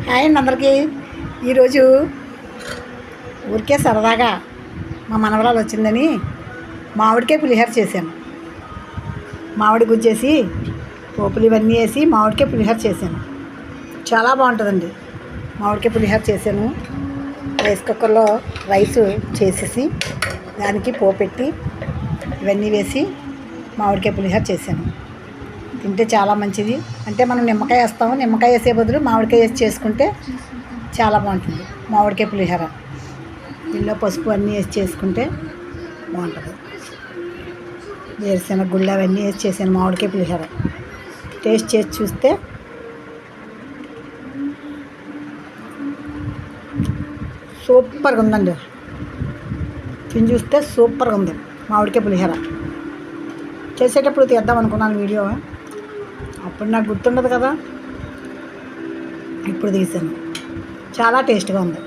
Hi అండి అందరికీ. ఈరోజు ఊరికే సరదాగా మా మనవరాలు వచ్చిందని మామిడికాయ పులిహోర చేశాను. మామిడి గుజ్జేసి పోపులు ఇవన్నీ వేసి మామిడికాయ పులిహోర చేశాను. చాలా బాగుంటుందండి. మామిడికాయ పులిహోర చేశాను. రైస్ కుక్కర్లో రైస్ చేసేసి దానికి పోపెట్టి ఇవన్నీ వేసి మామిడికాయ పులిహోర చేశాను. తింటే చాలా మంచిది. అంటే మనం నిమ్మకాయ వేస్తాము, నిమ్మకాయ వేసే బదులు మామిడికాయ వేసి చేసుకుంటే చాలా బాగుంటుంది మామిడికాయ పులిహోర. దీనిలో పసుపు అన్నీ వేసి చేసుకుంటే బాగుంటుంది. వేరుశెనగ గుళ్ళు అవన్నీ వేసి చేశాను మామిడికాయ పులిహోర. టేస్ట్ చేసి చూస్తే సూపర్గా ఉందండి. తిని చూస్తే సూపర్గా ఉంది మామిడికాయ పులిహోర. చేసేటప్పుడు తీద్దాం అనుకున్నాను వీడియో, అప్పుడు నాకు గుర్తుండదు కదా, ఇప్పుడు తీసాను. చాలా టేస్ట్గా ఉంది.